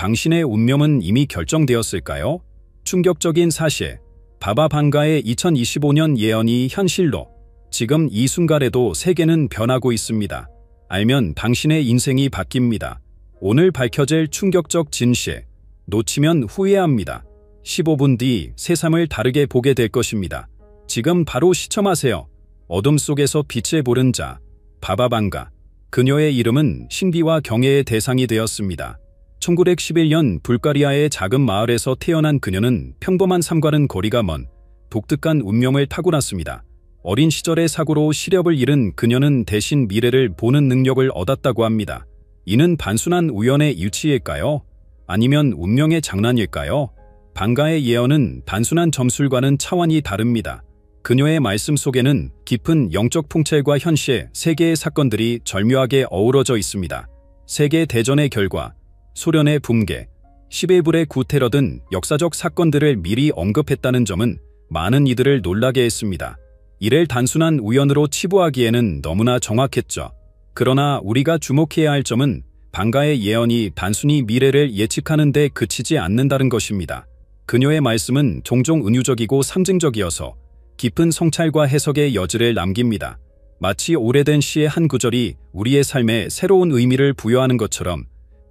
당신의 운명은 이미 결정되었을까요? 충격적인 사실. 바바방가의 2025년 예언이 현실로. 지금 이 순간에도 세계는 변하고 있습니다. 알면 당신의 인생이 바뀝니다. 오늘 밝혀질 충격적 진실. 놓치면 후회합니다. 15분 뒤 세상을 다르게 보게 될 것입니다. 지금 바로 시청하세요. 어둠 속에서 빛을 보는 자. 바바방가. 그녀의 이름은 신비와 경애의 대상이 되었습니다. 1911년 불가리아의 작은 마을에서 태어난 그녀는 평범한 삶과는 거리가 먼 독특한 운명을 타고났습니다. 어린 시절의 사고로 시력을 잃은 그녀는 대신 미래를 보는 능력을 얻었다고 합니다. 이는 단순한 우연의 일치일까요? 아니면 운명의 장난일까요? 방가의 예언은 단순한 점술과는 차원이 다릅니다. 그녀의 말씀 속에는 깊은 영적 풍채와 현실, 세계의 사건들이 절묘하게 어우러져 있습니다. 세계 대전의 결과, 소련의 붕괴, 11불의 구테러 등 역사적 사건들을 미리 언급했다는 점은 많은 이들을 놀라게 했습니다. 이를 단순한 우연으로 치부하기에는 너무나 정확했죠. 그러나 우리가 주목해야 할 점은 방가의 예언이 단순히 미래를 예측하는 데 그치지 않는다는 것입니다. 그녀의 말씀은 종종 은유적이고 상징적이어서 깊은 성찰과 해석의 여지를 남깁니다. 마치 오래된 시의 한 구절이 우리의 삶에 새로운 의미를 부여하는 것처럼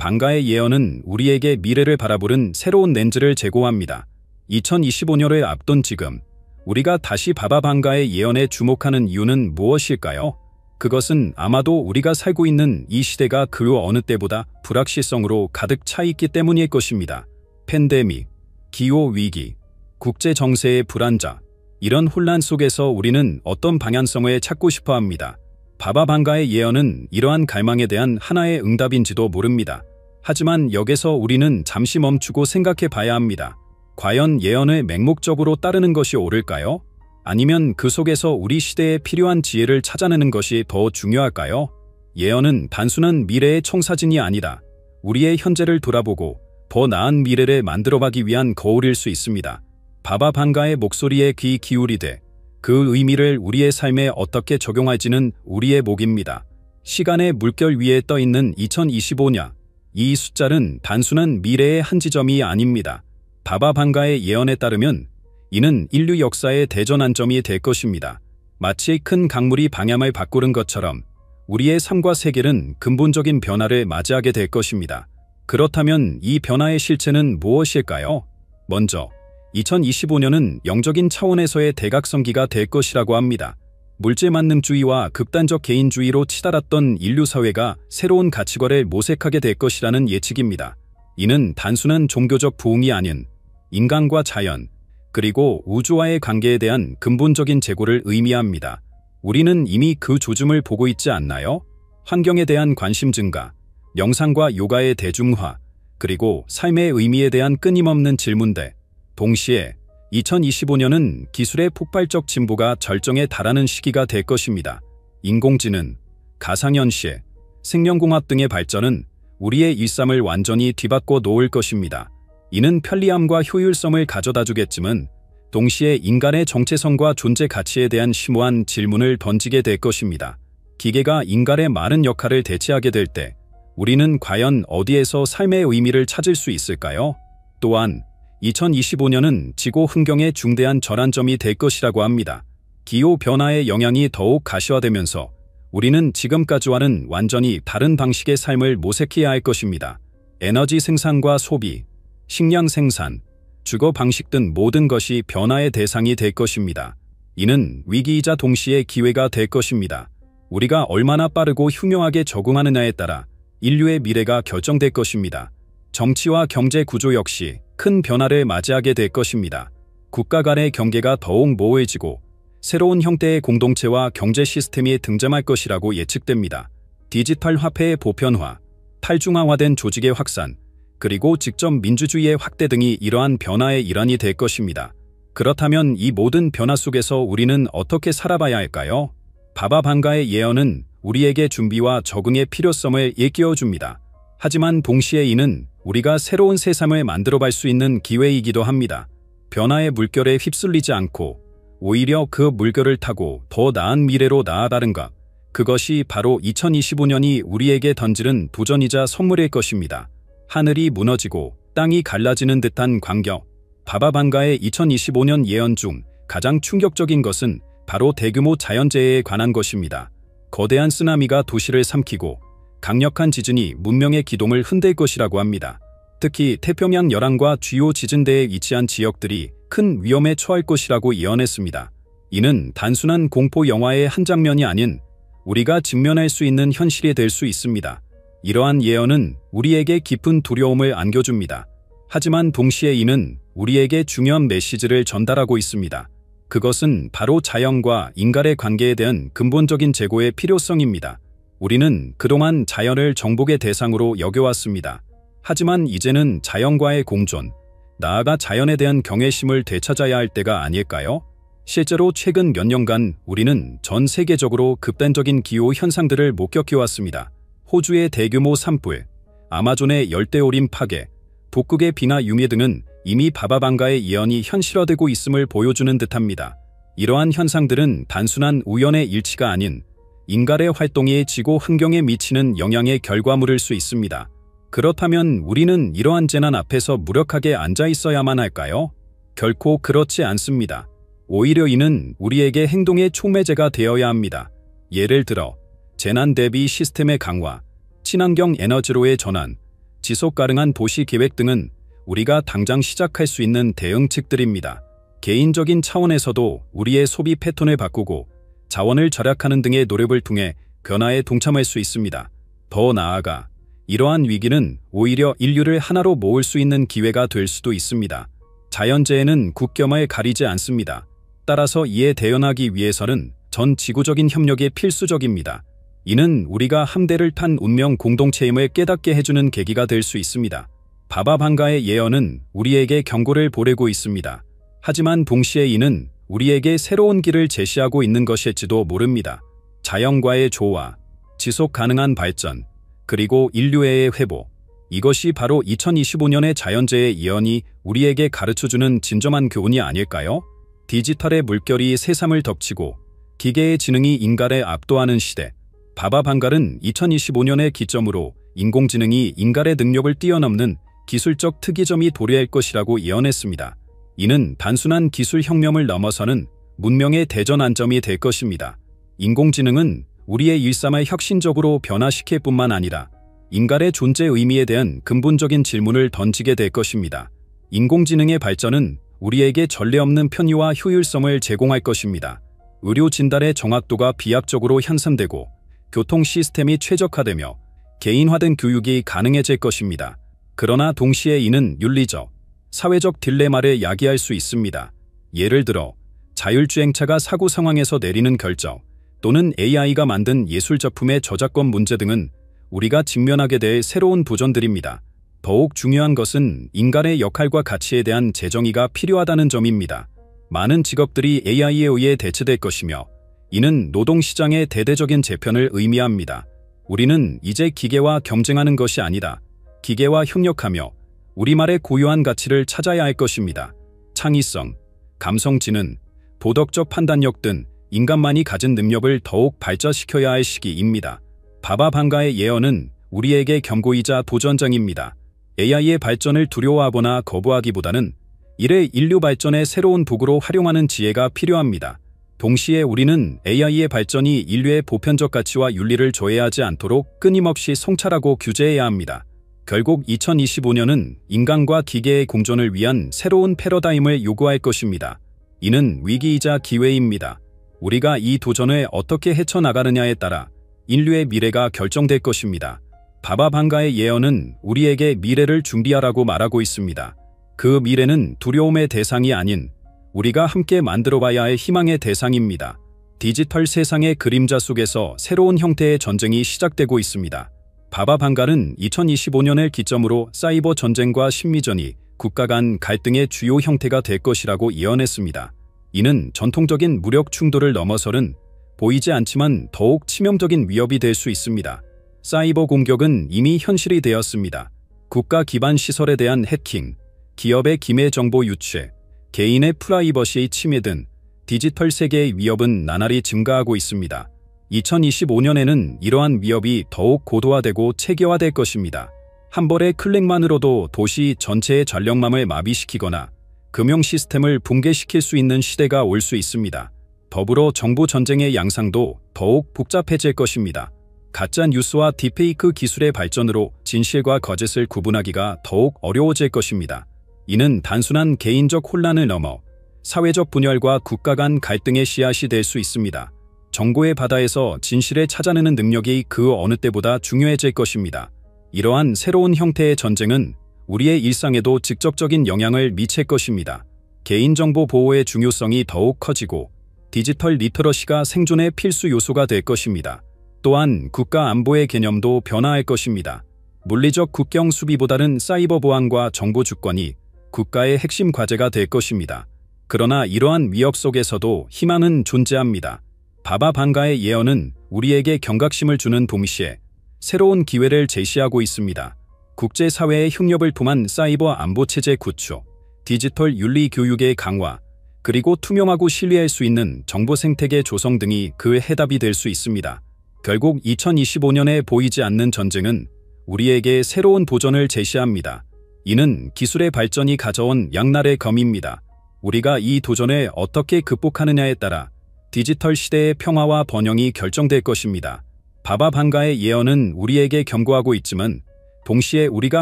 방가의 예언은 우리에게 미래를 바라보는 새로운 렌즈를 제공합니다. 2025년을 앞둔 지금, 우리가 다시 바바방가의 예언에 주목하는 이유는 무엇일까요? 그것은 아마도 우리가 살고 있는 이 시대가 그 어느 때보다 불확실성으로 가득 차 있기 때문일 것입니다. 팬데믹, 기후위기, 국제정세의 불안정, 이런 혼란 속에서 우리는 어떤 방향성을 찾고 싶어 합니다. 바바방가의 예언은 이러한 갈망에 대한 하나의 응답인지도 모릅니다. 하지만 여기서 우리는 잠시 멈추고 생각해 봐야 합니다. 과연 예언을 맹목적으로 따르는 것이 옳을까요? 아니면 그 속에서 우리 시대에 필요한 지혜를 찾아내는 것이 더 중요할까요? 예언은 단순한 미래의 청사진이 아니라 우리의 현재를 돌아보고 더 나은 미래를 만들어가기 위한 거울일 수 있습니다. 바바방가의 목소리에 귀 기울이되 그 의미를 우리의 삶에 어떻게 적용할지는 우리의 몫입니다. 시간의 물결 위에 떠있는 2025년, 이 숫자는 단순한 미래의 한 지점이 아닙니다. 바바방가의 예언에 따르면 이는 인류 역사의 대전환점이 될 것입니다. 마치 큰 강물이 방향을 바꾸는 것처럼 우리의 삶과 세계는 근본적인 변화를 맞이하게 될 것입니다. 그렇다면 이 변화의 실체는 무엇일까요? 먼저 2025년은 영적인 차원에서의 대각성기가 될 것이라고 합니다. 물질만능주의와 극단적 개인주의로 치달았던 인류 사회가 새로운 가치관을 모색하게 될 것이라는 예측입니다. 이는 단순한 종교적 부흥이 아닌 인간과 자연, 그리고 우주와의 관계에 대한 근본적인 재고를 의미합니다. 우리는 이미 그 조짐을 보고 있지 않나요? 환경에 대한 관심 증가, 명상과 요가의 대중화, 그리고 삶의 의미에 대한 끊임없는 질문들. 동시에 2025년은 기술의 폭발적 진보가 절정에 달하는 시기가 될 것입니다. 인공지능, 가상현실, 생명공학 등의 발전은 우리의 일상을 완전히 뒤바꿔 놓을 것입니다. 이는 편리함과 효율성을 가져다 주겠지만 동시에 인간의 정체성과 존재 가치에 대한 심오한 질문을 던지게 될 것입니다. 기계가 인간의 많은 역할을 대체하게 될 때 우리는 과연 어디에서 삶의 의미를 찾을 수 있을까요? 또한 2025년은 지구 환경의 중대한 전환점이 될 것이라고 합니다. 기후변화의 영향이 더욱 가시화되면서 우리는 지금까지와는 완전히 다른 방식의 삶을 모색해야 할 것입니다. 에너지 생산과 소비, 식량 생산, 주거 방식 등 모든 것이 변화의 대상이 될 것입니다. 이는 위기이자 동시에 기회가 될 것입니다. 우리가 얼마나 빠르고 흉흉하게 적응하느냐에 따라 인류의 미래가 결정될 것입니다. 정치와 경제 구조 역시 큰 변화를 맞이하게 될 것입니다. 국가 간의 경계가 더욱 모호해지고 새로운 형태의 공동체와 경제 시스템이 등장할 것이라고 예측됩니다. 디지털 화폐의 보편화, 탈중앙화된 조직의 확산, 그리고 직접 민주주의의 확대 등이 이러한 변화의 일환이 될 것입니다. 그렇다면 이 모든 변화 속에서 우리는 어떻게 살아봐야 할까요? 바바방가의 예언은 우리에게 준비와 적응의 필요성을 일깨워줍니다. 하지만 동시에 이는 우리가 새로운 세상을 만들어갈 수 있는 기회이기도 합니다. 변화의 물결에 휩쓸리지 않고 오히려 그 물결을 타고 더 나은 미래로 나아가는 것, 그것이 바로 2025년이 우리에게 던지는 도전이자 선물일 것입니다. 하늘이 무너지고 땅이 갈라지는 듯한 광경. 바바방가의 2025년 예언 중 가장 충격적인 것은 바로 대규모 자연재해에 관한 것입니다. 거대한 쓰나미가 도시를 삼키고 강력한 지진이 문명의 기동을 흔들 것이라고 합니다. 특히 태평양 열왕과 주요 지진대에 위치한 지역들이 큰 위험에 처할 것이라고 예언했습니다. 이는 단순한 공포 영화의 한 장면이 아닌 우리가 직면할 수 있는 현실이 될 수 있습니다. 이러한 예언은 우리에게 깊은 두려움을 안겨줍니다. 하지만 동시에 이는 우리에게 중요한 메시지를 전달하고 있습니다. 그것은 바로 자연과 인간의 관계에 대한 근본적인 재고의 필요성입니다. 우리는 그동안 자연을 정복의 대상으로 여겨왔습니다. 하지만 이제는 자연과의 공존, 나아가 자연에 대한 경외심을 되찾아야 할 때가 아닐까요? 실제로 최근 몇 년간 우리는 전 세계적으로 극단적인 기후 현상들을 목격해왔습니다. 호주의 대규모 산불, 아마존의 열대우림 파괴, 북극의 빙하 유미 등은 이미 바바방가의 예언이 현실화되고 있음을 보여주는 듯합니다. 이러한 현상들은 단순한 우연의 일치가 아닌 인간의 활동이 지구 환경에 미치는 영향의 결과물일 수 있습니다. 그렇다면 우리는 이러한 재난 앞에서 무력하게 앉아 있어야만 할까요? 결코 그렇지 않습니다. 오히려 이는 우리에게 행동의 촉매제가 되어야 합니다. 예를 들어 재난 대비 시스템의 강화, 친환경 에너지로의 전환, 지속 가능한 도시 계획 등은 우리가 당장 시작할 수 있는 대응책들입니다. 개인적인 차원에서도 우리의 소비 패턴을 바꾸고 자원을 절약하는 등의 노력을 통해 변화에 동참할 수 있습니다. 더 나아가 이러한 위기는 오히려 인류를 하나로 모을 수 있는 기회가 될 수도 있습니다. 자연재해는 국경을 가리지 않습니다. 따라서 이에 대응하기 위해서는 전 지구적인 협력이 필수적입니다. 이는 우리가 함대를 탄 운명 공동체임을 깨닫게 해주는 계기가 될 수 있습니다. 바바방가의 예언은 우리에게 경고를 보내고 있습니다. 하지만 동시에 이는 우리에게 새로운 길을 제시하고 있는 것일지도 모릅니다. 자연과의 조화, 지속 가능한 발전, 그리고 인류애의 회복. 이것이 바로 2025년의 자연재해 예언이 우리에게 가르쳐주는 진정한 교훈이 아닐까요? 디지털의 물결이 세상을 덮치고 기계의 지능이 인간을 압도하는 시대. 바바방갈은 2025년의 기점으로 인공지능이 인간의 능력을 뛰어넘는 기술적 특이점이 도래할 것이라고 예언했습니다. 이는 단순한 기술 혁명을 넘어서는 문명의 대전환점이 될 것입니다. 인공지능은 우리의 일상을 혁신적으로 변화시킬 뿐만 아니라 인간의 존재 의미에 대한 근본적인 질문을 던지게 될 것입니다. 인공지능의 발전은 우리에게 전례 없는 편의와 효율성을 제공할 것입니다. 의료 진단의 정확도가 비약적으로 향상되고 교통 시스템이 최적화되며 개인화된 교육이 가능해질 것입니다. 그러나 동시에 이는 윤리적, 사회적 딜레마를 야기할 수 있습니다. 예를 들어 자율주행차가 사고 상황에서 내리는 결정 또는 AI가 만든 예술작품의 저작권 문제 등은 우리가 직면하게 될 새로운 도전들입니다. 더욱 중요한 것은 인간의 역할과 가치에 대한 재정의가 필요하다는 점입니다. 많은 직업들이 AI에 의해 대체될 것이며 이는 노동시장의 대대적인 재편을 의미합니다. 우리는 이제 기계와 경쟁하는 것이 아니다. 기계와 협력하며 우리말의 고유한 가치를 찾아야 할 것입니다. 창의성, 감성지능, 도덕적 판단력 등 인간만이 가진 능력을 더욱 발전시켜야 할 시기입니다. 바바방가의 예언은 우리에게 경고이자 도전장입니다. AI의 발전을 두려워하거나 거부하기보다는 이를 인류 발전의 새로운 도구로 활용하는 지혜가 필요합니다. 동시에 우리는 AI의 발전이 인류의 보편적 가치와 윤리를 저해하지 않도록 끊임없이 성찰하고 규제해야 합니다. 결국 2025년은 인간과 기계의 공존을 위한 새로운 패러다임을 요구할 것입니다. 이는 위기이자 기회입니다. 우리가 이 도전을 어떻게 헤쳐나가느냐에 따라 인류의 미래가 결정될 것입니다. 바바방가의 예언은 우리에게 미래를 준비하라고 말하고 있습니다. 그 미래는 두려움의 대상이 아닌 우리가 함께 만들어봐야 할 희망의 대상입니다. 디지털 세상의 그림자 속에서 새로운 형태의 전쟁이 시작되고 있습니다. 바바방갈은 2025년을 기점으로 사이버 전쟁과 심리전이 국가 간 갈등의 주요 형태가 될 것이라고 예언했습니다. 이는 전통적인 무력 충돌을 넘어서는 보이지 않지만 더욱 치명적인 위협이 될 수 있습니다. 사이버 공격은 이미 현실이 되었습니다. 국가 기반 시설에 대한 해킹, 기업의 기밀 정보 유출, 개인의 프라이버시의 침해 등 디지털 세계의 위협은 나날이 증가하고 있습니다. 2025년에는 이러한 위협이 더욱 고도화되고 체계화될 것입니다. 한 벌의 클릭만으로도 도시 전체의 전력망을 마비시키거나 금융 시스템을 붕괴시킬 수 있는 시대가 올 수 있습니다. 더불어 정보 전쟁의 양상도 더욱 복잡해질 것입니다. 가짜 뉴스와 딥페이크 기술의 발전으로 진실과 거짓을 구분하기가 더욱 어려워질 것입니다. 이는 단순한 개인적 혼란을 넘어 사회적 분열과 국가 간 갈등의 씨앗이 될 수 있습니다. 정보의 바다에서 진실을 찾아내는 능력이 그 어느 때보다 중요해질 것입니다. 이러한 새로운 형태의 전쟁은 우리의 일상에도 직접적인 영향을 미칠 것입니다. 개인정보 보호의 중요성이 더욱 커지고 디지털 리터러시가 생존의 필수 요소가 될 것입니다. 또한 국가 안보의 개념도 변화할 것입니다. 물리적 국경 수비보다는 사이버 보안과 정보 주권이 국가의 핵심 과제가 될 것입니다. 그러나 이러한 위협 속에서도 희망은 존재합니다. 바바 방가의 예언은 우리에게 경각심을 주는 동시에 새로운 기회를 제시하고 있습니다. 국제사회의 협력을 통한 사이버 안보체제 구축, 디지털 윤리 교육의 강화, 그리고 투명하고 신뢰할 수 있는 정보 생태계 조성 등이 그 해답이 될 수 있습니다. 결국 2025년에 보이지 않는 전쟁은 우리에게 새로운 도전을 제시합니다. 이는 기술의 발전이 가져온 양날의 검입니다. 우리가 이 도전을 어떻게 극복하느냐에 따라 디지털 시대의 평화와 번영이 결정될 것입니다. 바바 방가의 예언은 우리에게 경고하고 있지만 동시에 우리가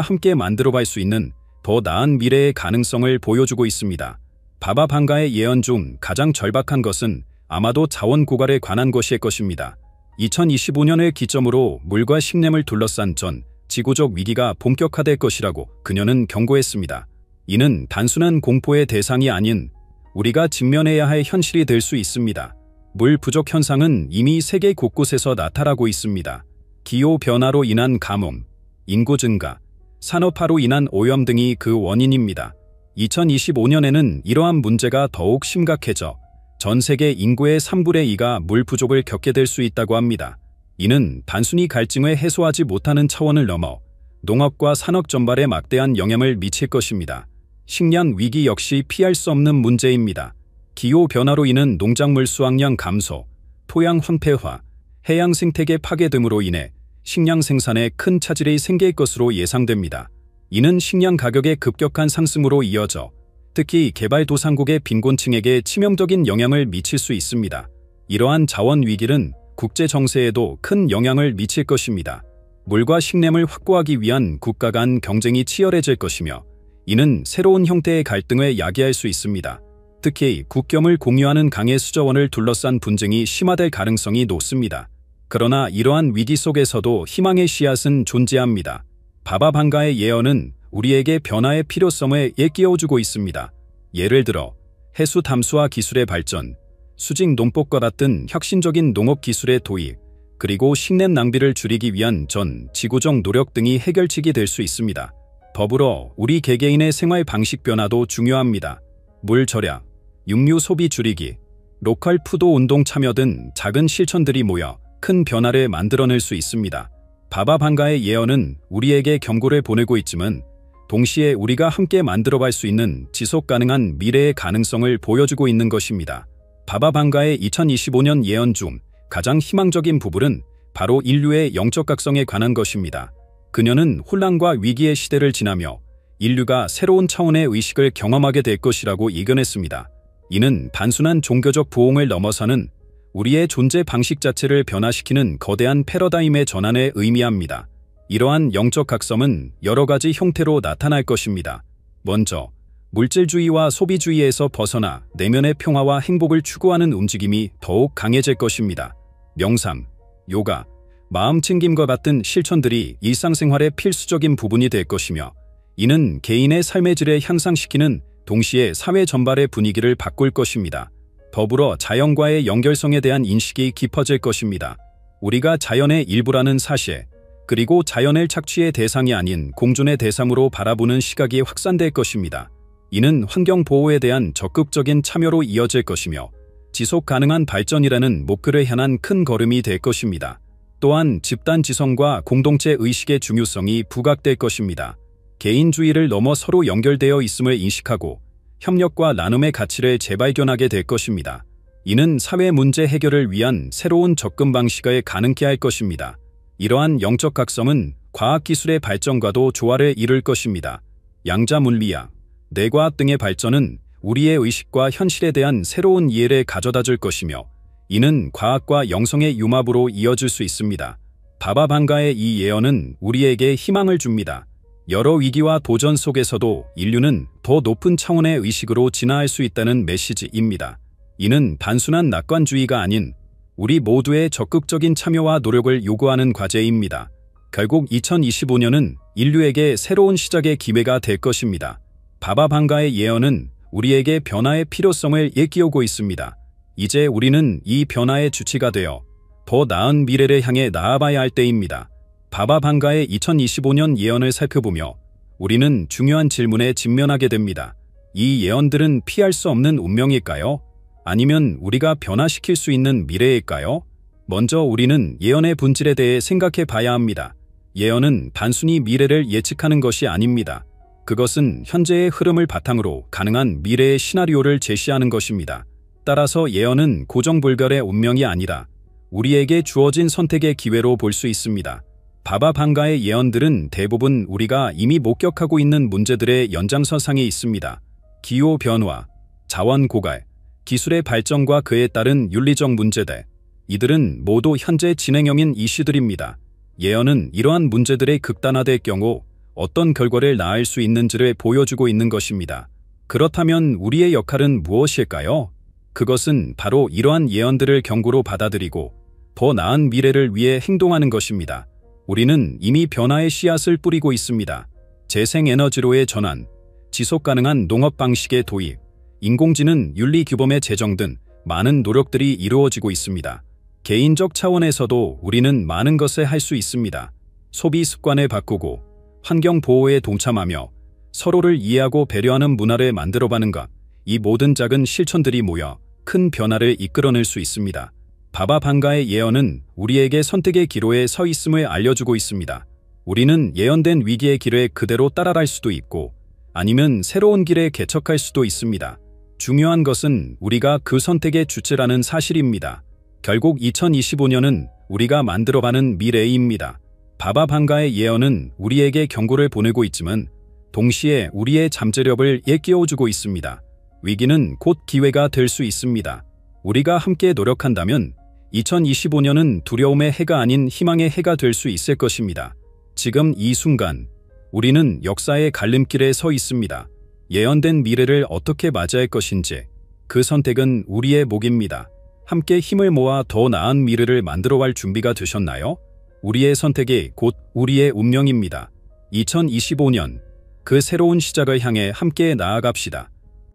함께 만들어갈 수 있는 더 나은 미래의 가능성을 보여주고 있습니다. 바바 방가의 예언 중 가장 절박한 것은 아마도 자원 고갈에 관한 것일 것입니다. 2025년을 기점으로 물과 식량을 둘러싼 전 지구적 위기가 본격화될 것이라고 그녀는 경고했습니다. 이는 단순한 공포의 대상이 아닌 우리가 직면해야 할 현실이 될 수 있습니다. 물 부족 현상은 이미 세계 곳곳에서 나타나고 있습니다. 기후 변화로 인한 가뭄, 인구 증가, 산업화로 인한 오염 등이 그 원인입니다. 2025년에는 이러한 문제가 더욱 심각해져 전 세계 인구의 3분의 2가 물 부족을 겪게 될 수 있다고 합니다. 이는 단순히 갈증을 해소하지 못하는 차원을 넘어 농업과 산업 전반에 막대한 영향을 미칠 것입니다. 식량 위기 역시 피할 수 없는 문제입니다. 기후 변화로 인한 농작물 수확량 감소, 토양 황폐화, 해양 생태계 파괴 등으로 인해 식량 생산에 큰 차질이 생길 것으로 예상됩니다. 이는 식량 가격의 급격한 상승으로 이어져 특히 개발도상국의 빈곤층에게 치명적인 영향을 미칠 수 있습니다. 이러한 자원 위기는 국제 정세에도 큰 영향을 미칠 것입니다. 물과 식량을 확보하기 위한 국가 간 경쟁이 치열해질 것이며 이는 새로운 형태의 갈등을 야기할 수 있습니다. 특히 국경을 공유하는 강의 수저원을 둘러싼 분쟁이 심화될 가능성이 높습니다. 그러나 이러한 위기 속에서도 희망의 씨앗은 존재합니다. 바바 방가의 예언은 우리에게 변화의 필요성을 일깨워주고 있습니다. 예를 들어 해수 탐수화 기술의 발전, 수직 농법과 같은 혁신적인 농업 기술의 도입, 그리고 식량 낭비를 줄이기 위한 전 지구적 노력 등이 해결책이 될 수 있습니다. 더불어 우리 개개인의 생활 방식 변화도 중요합니다. 물 절약, 육류 소비 줄이기, 로컬 푸드 운동 참여 등 작은 실천들이 모여 큰 변화를 만들어낼 수 있습니다. 바바 방가의 예언은 우리에게 경고를 보내고 있지만 동시에 우리가 함께 만들어갈 수 있는 지속 가능한 미래의 가능성을 보여주고 있는 것입니다. 바바 방가의 2025년 예언 중 가장 희망적인 부분은 바로 인류의 영적 각성에 관한 것입니다. 그녀는 혼란과 위기의 시대를 지나며 인류가 새로운 차원의 의식을 경험하게 될 것이라고 예견했습니다. 이는 단순한 종교적 부흥을 넘어서는 우리의 존재 방식 자체를 변화시키는 거대한 패러다임의 전환을 의미합니다. 이러한 영적 각성은 여러 가지 형태로 나타날 것입니다. 먼저, 물질주의와 소비주의에서 벗어나 내면의 평화와 행복을 추구하는 움직임이 더욱 강해질 것입니다. 명상, 요가, 마음 챙김과 같은 실천들이 일상생활의 필수적인 부분이 될 것이며 이는 개인의 삶의 질을 향상시키는 동시에 사회 전반의 분위기를 바꿀 것입니다. 더불어 자연과의 연결성에 대한 인식이 깊어질 것입니다. 우리가 자연의 일부라는 사실, 그리고 자연을 착취의 대상이 아닌 공존의 대상으로 바라보는 시각이 확산될 것입니다. 이는 환경보호에 대한 적극적인 참여로 이어질 것이며 지속 가능한 발전이라는 목표를 향한 큰 걸음이 될 것입니다. 또한 집단 지성과 공동체 의식의 중요성이 부각될 것입니다. 개인주의를 넘어 서로 연결되어 있음을 인식하고 협력과 나눔의 가치를 재발견하게 될 것입니다. 이는 사회 문제 해결을 위한 새로운 접근 방식을 가능케 할 것입니다. 이러한 영적 각성은 과학기술의 발전과도 조화를 이룰 것입니다. 양자물리학, 뇌과학 등의 발전은 우리의 의식과 현실에 대한 새로운 이해를 가져다 줄 것이며 이는 과학과 영성의 융합으로 이어질 수 있습니다. 바바 방가의 이 예언은 우리에게 희망을 줍니다. 여러 위기와 도전 속에서도 인류는 더 높은 차원의 의식으로 진화할 수 있다는 메시지입니다. 이는 단순한 낙관주의가 아닌 우리 모두의 적극적인 참여와 노력을 요구하는 과제입니다. 결국 2025년은 인류에게 새로운 시작의 기회가 될 것입니다. 바바 방가의 예언은 우리에게 변화의 필요성을 일깨우고 있습니다. 이제 우리는 이 변화의 주체가 되어 더 나은 미래를 향해 나아가야 할 때입니다. 바바 방가의 2025년 예언을 살펴보며 우리는 중요한 질문에 직면하게 됩니다. 이 예언들은 피할 수 없는 운명일까요? 아니면 우리가 변화시킬 수 있는 미래일까요? 먼저 우리는 예언의 본질에 대해 생각해 봐야 합니다. 예언은 단순히 미래를 예측하는 것이 아닙니다. 그것은 현재의 흐름을 바탕으로 가능한 미래의 시나리오를 제시하는 것입니다. 따라서 예언은 고정불변의 운명이 아니라 우리에게 주어진 선택의 기회로 볼 수 있습니다. 바바 방가의 예언들은 대부분 우리가 이미 목격하고 있는 문제들의 연장선상에 있습니다. 기후변화, 자원 고갈, 기술의 발전과 그에 따른 윤리적 문제들, 이들은 모두 현재 진행형인 이슈들입니다. 예언은 이러한 문제들의 극단화될 경우 어떤 결과를 낳을 수 있는지를 보여주고 있는 것입니다. 그렇다면 우리의 역할은 무엇일까요? 그것은 바로 이러한 예언들을 경고로 받아들이고 더 나은 미래를 위해 행동하는 것입니다. 우리는 이미 변화의 씨앗을 뿌리고 있습니다. 재생에너지로의 전환, 지속가능한 농업 방식의 도입, 인공지능 윤리규범의 제정 등 많은 노력들이 이루어지고 있습니다. 개인적 차원에서도 우리는 많은 것을 할 수 있습니다. 소비 습관을 바꾸고 환경 보호에 동참하며 서로를 이해하고 배려하는 문화를 만들어가는 것, 이 모든 작은 실천들이 모여 큰 변화를 이끌어낼 수 있습니다. 바바 방가의 예언은 우리에게 선택의 기로에 서 있음을 알려주고 있습니다. 우리는 예언된 위기의 길에 그대로 따라갈 수도 있고 아니면 새로운 길에 개척할 수도 있습니다. 중요한 것은 우리가 그 선택의 주체라는 사실입니다. 결국 2025년은 우리가 만들어가는 미래입니다. 바바 방가의 예언은 우리에게 경고를 보내고 있지만 동시에 우리의 잠재력을 일깨워주고 있습니다. 위기는 곧 기회가 될 수 있습니다. 우리가 함께 노력한다면 2025년은 두려움의 해가 아닌 희망의 해가 될 수 있을 것입니다. 지금 이 순간 우리는 역사의 갈림길에 서 있습니다. 예언된 미래를 어떻게 맞이할 것인지 그 선택은 우리의 몫입니다. 함께 힘을 모아 더 나은 미래를 만들어갈 준비가 되셨나요? 우리의 선택이 곧 우리의 운명입니다. 2025년 그 새로운 시작을 향해 함께 나아갑시다.